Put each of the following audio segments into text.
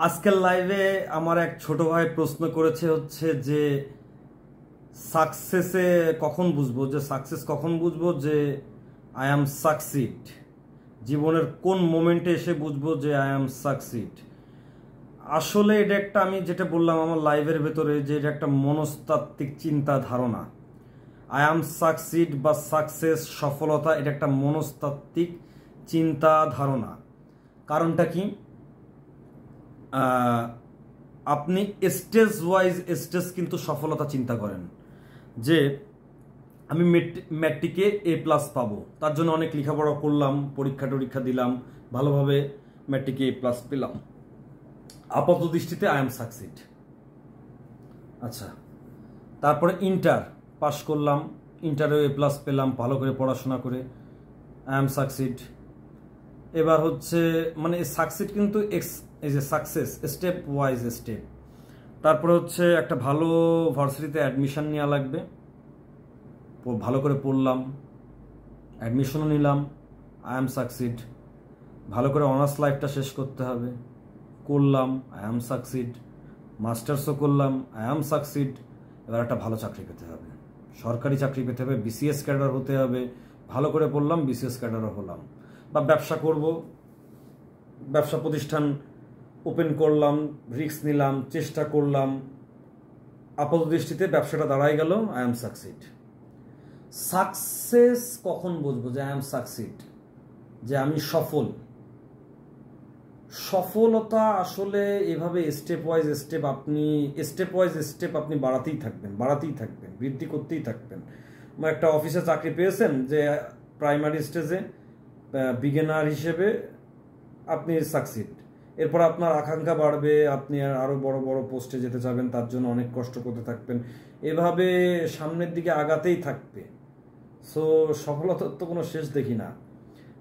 আজকের লাইভে আমার এক ছোট ভাই প্রশ্ন করেছে হচ্ছে যে সাকসেসে কখন বুঝবো, যে সাকসেস কখন বুঝবো, যে আই অ্যাম সাকসিড, জীবনের কোন মোমেন্টে এসে বুঝবো যে আই অ্যাম সাকসিড। আসলে এটা একটা, আমি যেটা বললাম আমার লাইভের ভেতরে, যে এটা একটা মনস্তাত্ত্বিক চিন্তা ধারণা। আই অ্যাম সাকসিড বা সাকসেস, সফলতা, এটা একটা মনস্তাত্ত্বিক চিন্তা ধারণা। কারণটা কি? আপনি স্টেজ ওয়াইজ স্টেজ কিন্তু সফলতা চিন্তা করেন, যে আমি ম্যাট্রিকে A+ পাবো, তার জন্য অনেক লেখাপড়া করলাম, পরীক্ষা দিলাম, ভালোভাবে ম্যাট্রিকে A+ পেলাম, আপাত দৃষ্টিতে আই এম সাকসিড। আচ্ছা, তারপরে ইন্টার পাস করলাম, ইন্টারেও A+ পেলাম, ভালো করে পড়াশোনা করে আই এম সাকসিড। এবার হচ্ছে মানে সাকসিড কিন্তু এই যে সাকসেস স্টেপ ওয়াইজ স্টেপ। তারপরে হচ্ছে একটা ভালো ভার্সিটিতে অ্যাডমিশন নেওয়া লাগবে, ভালো করে পড়লাম, অ্যাডমিশনও নিলাম, আই এম সাকসিড। ভালো করে অনার্স লাইফটা শেষ করতে হবে, করলাম, আই এম সাকসিড। মাস্টার্সও করলাম, আই এম সাকসিড। এবার একটা ভালো চাকরি পেতে হবে, সরকারি চাকরি পেতে হবে, BCS ক্যাডার হতে হবে, ভালো করে পড়লাম, BCS ক্যাডারও হলাম। বা ব্যবসা করব, ব্যবসা প্রতিষ্ঠান ওপেন করলাম, রিস্ক নিলাম, চেষ্টা করলাম, আপাত দৃষ্টিতে ব্যবসাটা দাঁড়াই গেল, আই এম সাকসিড। সাকসেস কখন বুঝবো যে আই এম সাকসিড, যে আমি সফল? সফলতা আসলে এভাবে স্টেপ ওয়াইজ স্টেপ আপনি বাড়াতেই থাকবেন, বৃদ্ধি করতেই থাকবেন। একটা অফিসে চাকরি পেয়েছেন, যে প্রাইমারি স্টেজে বিগিনার হিসেবে আপনি সাকসিড। এরপর আপনার আকাঙ্ক্ষা বাড়বে, আপনি আরো বড় বড় পোস্টে যেতে চাবেন, তার জন্য অনেক কষ্ট করতে থাকবেন, এভাবে সামনের দিকে আগাতেই থাকবে। সো সফলতার তো কোনো শেষ দেখি না।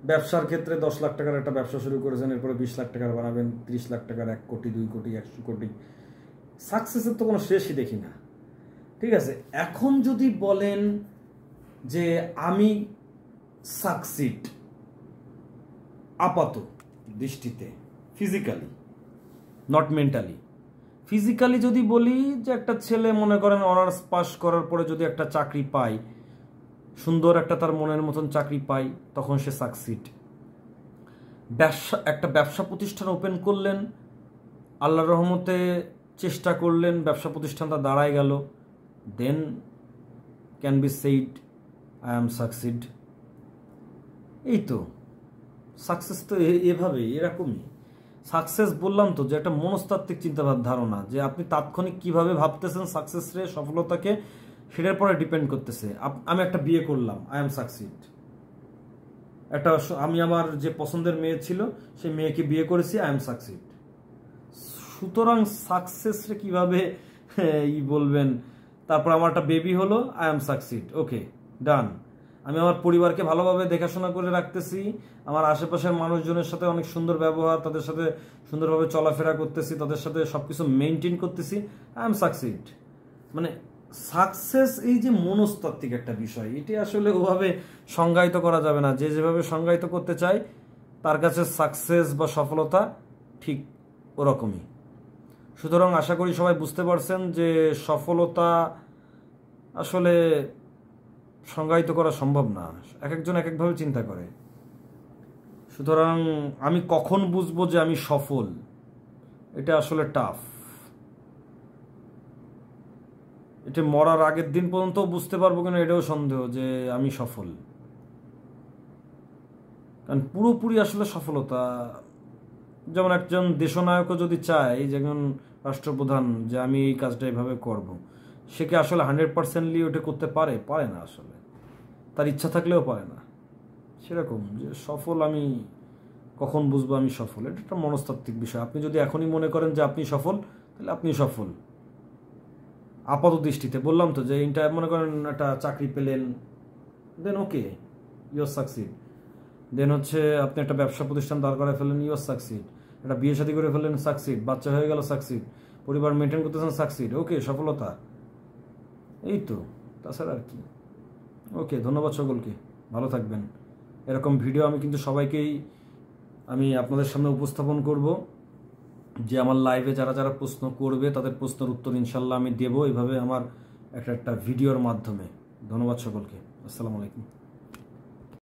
ব্যবসার ক্ষেত্রে 10 লাখ টাকার একটা ব্যবসা শুরু করেছেন, এরপরে 20 লাখ টাকার বানাবেন, 30 লাখ টাকার, 1 কোটি, 2 কোটি, 100 কোটি। সাকসেসের তো কোনো শেষই দেখি না। ঠিক আছে, এখন যদি বলেন যে আমি সাকসিড আপাত দৃষ্টিতে, ফিজিক্যালি, নট মেন্টালি, ফিজিক্যালি যদি বলি, যে একটা ছেলে মনে করেন অনার্স পাস করার পরে যদি একটা চাকরি পায়, সুন্দর একটা তার মনের মতন চাকরি পাই, তখন সে সাকসিড। একটা ব্যবসা প্রতিষ্ঠান ওপেন করলেন, আল্লাহর রহমতে চেষ্টা করলেন, ব্যবসা প্রতিষ্ঠানটা দাঁড়ায় গেল, then can be said I am succeed. এই তো সাকসেস, তো এভাবেই, এরকমই সাকসেস। বললাম তো যে একটা মনস্তাত্ত্বিক চিন্তাভাবনার ধারণা, যে আপনি তাৎক্ষণিক কিভাবে ভাবতেছেন সাকসেস রে, সফলতাকে, সেটার পরে ডিপেন্ড করতেছে। আমি একটা বিয়ে করলাম, আই এম সাকসিড। আমি আমার যে পছন্দের মেয়ে ছিল, সেই মেয়েকে বিয়ে করেছি, আই এম সাকসিড। সুতরাং সাকসেস রে কিভাবে বলবেন? তারপর আমার একটা বেবি হলো, আই এম সাকসিড, ওকে, ডান। আমি আমার পরিবারকে ভালোভাবে দেখাশোনা করে রাখতেছি, আমার আশেপাশের মানুষজনের সাথে অনেক সুন্দর ব্যবহার, তাদের সাথে সুন্দরভাবে চলাফেরা করতেছি, তাদের সাথে সবকিছু মেনটেন করতেছি, আই এম সাকসিড। মানে সাকসেস এই যে মনস্তাত্ত্বিক একটা বিষয়, এটি আসলে ওভাবে সংজ্ঞায়িত করা যাবে না। যে যেভাবে সংজ্ঞায়িত করতে চায়, তার কাছে সাকসেস বা সফলতা ঠিক ওরকমই। সুতরাং আশা করি সবাই বুঝতে পারছেন যে সফলতা আসলে সংজ্ঞায়িত করা সম্ভব না, এক একজন এক একভাবে চিন্তা করে। সুতরাং আমি কখন বুঝবো যে আমি সফল, এটা আসলে টাফ। এটা মরার আগের দিন পর্যন্ত বুঝতে পারবো কিনা এটাও সন্দেহ, যে আমি সফল। কারণ পুরোপুরি আসলে সফলতা, যেমন একজন দেশনায়কও যদি চায়, যে একজন রাষ্ট্রপ্রধান, যে আমি এই কাজটা এইভাবে করব, সে কি আসলে 100% ওটা করতে পারে? পারে না আসলে, তার ইচ্ছা থাকলেও পারে না। সেরকম যে সফল আমি কখন বুঝবো আমি সফল, এটা একটা মনস্তাত্ত্বিক বিষয়। আপনি যদি এখনই মনে করেন যে আপনি সফল, তাহলে আপনি সফল আপাত দৃষ্টিতে। বললাম তো যে মনে করেন একটা চাকরি পেলেন, দেন ওকে, ইউর সাকসিড। দেন হচ্ছে আপনি একটা ব্যবসা প্রতিষ্ঠান দাঁড় করায় ফেলেন, ইউর সাকসিড। একটা বিয়ে শাদী করে ফেলেন, সাকসিড। বাচ্চা হয়ে গেল, সাকসিড। পরিবার মেনটেন করতেছেন, সাকসিড, ওকে, সফলতা। এই তো, তাছাড়া আর কি। ওকে, ধন্যবাদ সকলকে, ভালো থাকবেন। এরকম ভিডিও আমি কিন্তু সবাইকেই আপনাদের সামনে উপস্থাপন করব, যে আমার লাইভে যারা যারা প্রশ্ন করবে তাদের প্রশ্নের উত্তর ইনশাল্লাহ আমি দেবো এইভাবে আমার একটা ভিডিওর মাধ্যমে। ধন্যবাদ সকলকে। আসসালামু আলাইকুম।